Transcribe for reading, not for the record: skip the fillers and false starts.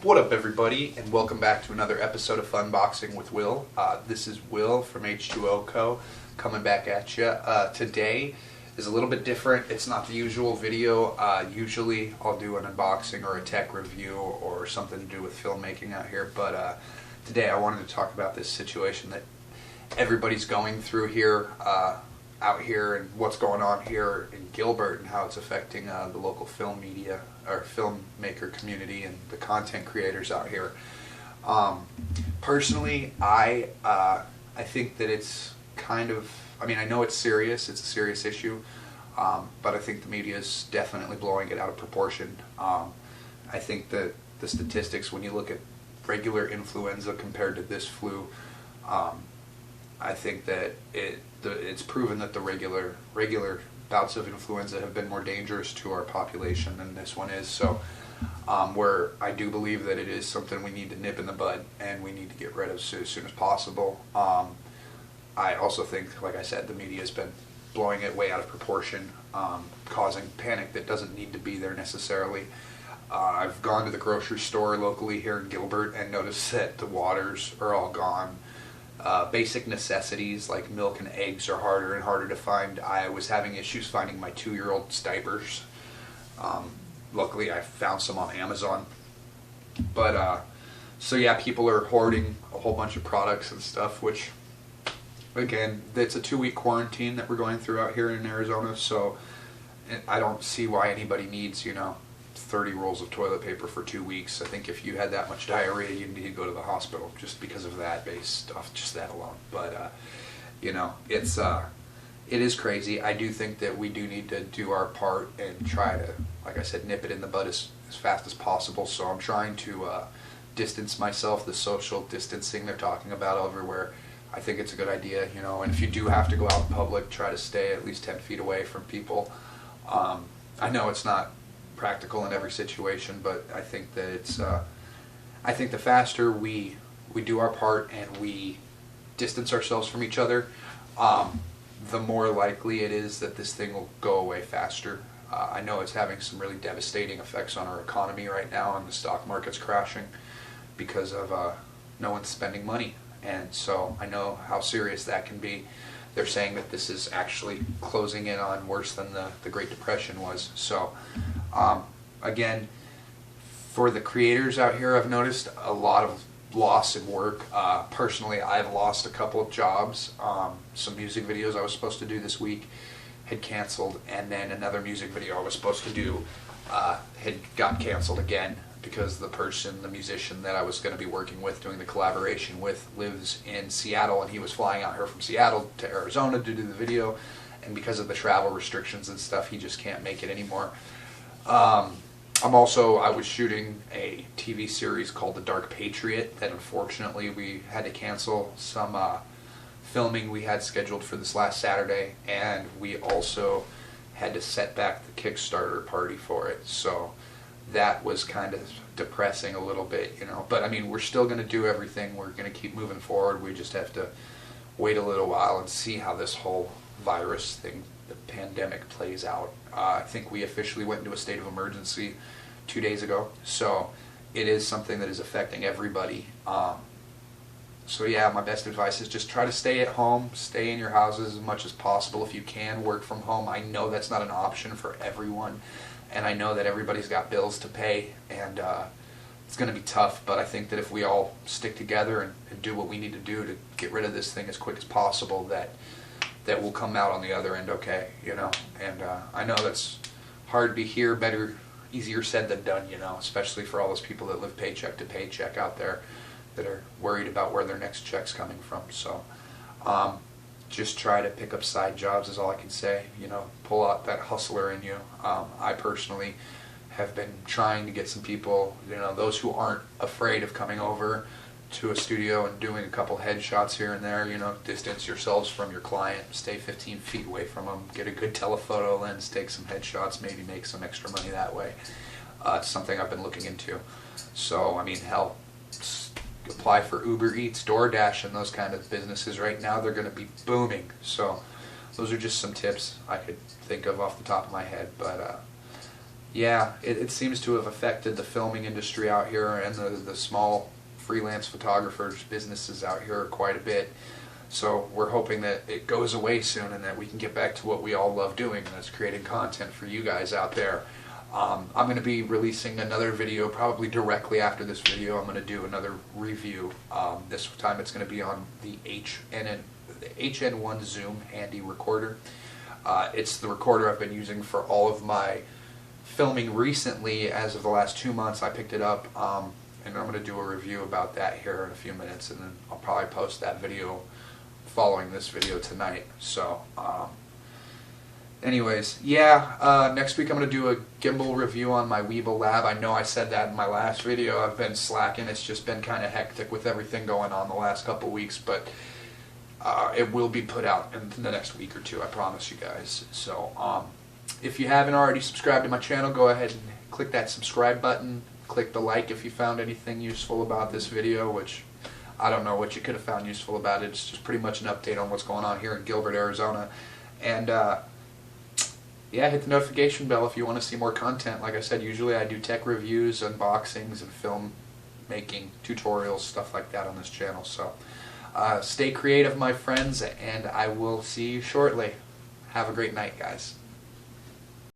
What up, everybody, and welcome back to another episode of Fun Boxing with Will. This is Will from H2O Co. coming back at you. Today is a little bit different. It's not the usual video. Usually I'll do an unboxing or a tech review or something to do with filmmaking out here, but today I wanted to talk about this situation that everybody's going through here, out here, and what's going on here in Gilbert and how it's affecting the local film media or filmmaker community and the content creators out here. Personally, I think that it's kind of, I know it's serious, it's a serious issue, but I think the media is definitely blowing it out of proportion. I think that the statistics, when you look at regular influenza compared to this flu, I think that it's proven that the regular bouts of influenza have been more dangerous to our population than this one is. So, where I do believe that it is something we need to nip in the bud and we need to get rid of as soon as possible. I also think, like I said, the media has been blowing it way out of proportion, causing panic that doesn't need to be there necessarily. I've gone to the grocery store locally here in Gilbert and noticed that the waters are all gone. Basic necessities like milk and eggs are harder and harder to find. I was having issues finding my 2-year-old's diapers. Luckily I found some on Amazon. But so yeah, people are hoarding a whole bunch of products and stuff, which again, it's a 2-week quarantine that we're going through out here in Arizona, so I don't see why anybody needs, 30 rolls of toilet paper for 2 weeks. I think if you had that much diarrhea, you need to go to the hospital just because of that, based off just that alone. But it is crazy. I do think that we do need to do our part and try to, like I said, nip it in the bud as fast as possible. So I'm trying to distance myself. The social distancing they're talking about everywhere, I think it's a good idea, and if you do have to go out in public, try to stay at least 10 feet away from people. I know it's not practical in every situation, but I think that it's I think the faster we do our part and we distance ourselves from each other, the more likely it is that this thing will go away faster. I know it's having some really devastating effects on our economy right now, and the stock market's crashing because of no one's spending money, and so I know how serious that can be. They're saying that this is actually closing in on worse than the Great Depression was. So again, for the creators out here, I've noticed a lot of loss in work. Personally, I've lost a couple of jobs. Some music videos I was supposed to do this week had canceled, and then another music video I was supposed to do had got canceled again because the musician that I was going to be working with, doing the collaboration with, lives in Seattle, and he was flying out here from Seattle to Arizona to do the video, and because of the travel restrictions and stuff, he just can't make it anymore. I was shooting a TV series called The Dark Patriot that unfortunately we had to cancel some filming we had scheduled for this last Saturday, and we also had to set back the Kickstarter party for it. So that was kind of depressing a little bit, but we're still going to do everything. We're going to keep moving forward. We just have to wait a little while and see how this whole virus thing, the pandemic, plays out. I think we officially went into a state of emergency 2 days ago, so it is something that is affecting everybody. So yeah, my best advice is just try to stay at home, stay in your houses as much as possible. If you can, work from home. I know that's not an option for everyone, and I know that everybody's got bills to pay, and it's going to be tough, but I think that if we all stick together and do what we need to do to get rid of this thing as quick as possible, that we'll come out on the other end okay, and I know that's hard to hear, easier said than done, especially for all those people that live paycheck to paycheck out there that are worried about where their next check's coming from. So just try to pick up side jobs is all I can say, pull out that hustler in you. I personally have been trying to get some people, those who aren't afraid of coming over to a studio and doing a couple headshots here and there, distance yourselves from your client, stay 15 feet away from them, get a good telephoto lens, take some headshots, maybe make some extra money that way. It's something I've been looking into. So, hell, apply for Uber Eats, DoorDash, and those kind of businesses right now. They're going to be booming. So those are just some tips I could think of off the top of my head. But yeah, it seems to have affected the filming industry out here and the small freelance photographers, businesses out here quite a bit. So we're hoping that it goes away soon and that we can get back to what we all love doing, and that's creating content for you guys out there. I'm going to be releasing another video probably directly after this video. I'm going to do another review. This time it's going to be on the HN1 Zoom handy recorder. It's the recorder I've been using for all of my filming recently. As of the last 2 months, I picked it up, and I'm going to do a review about that here in a few minutes, and then I'll probably post that video following this video tonight. So anyways, yeah, next week I'm going to do a gimbal review on my Weeble Lab. I know I said that in my last video. I've been slacking. It's just been kind of hectic with everything going on the last couple weeks, but it will be put out in the next week or two, I promise you guys. So if you haven't already subscribed to my channel, go ahead and click that subscribe button. Click the like if you found anything useful about this video, which I don't know what you could have found useful about it. It's just pretty much an update on what's going on here in Gilbert, Arizona. And yeah, hit the notification bell if you want to see more content. Like I said, usually I do tech reviews, unboxings, and film making tutorials, stuff like that on this channel. So stay creative, my friends, and I will see you shortly. Have a great night, guys.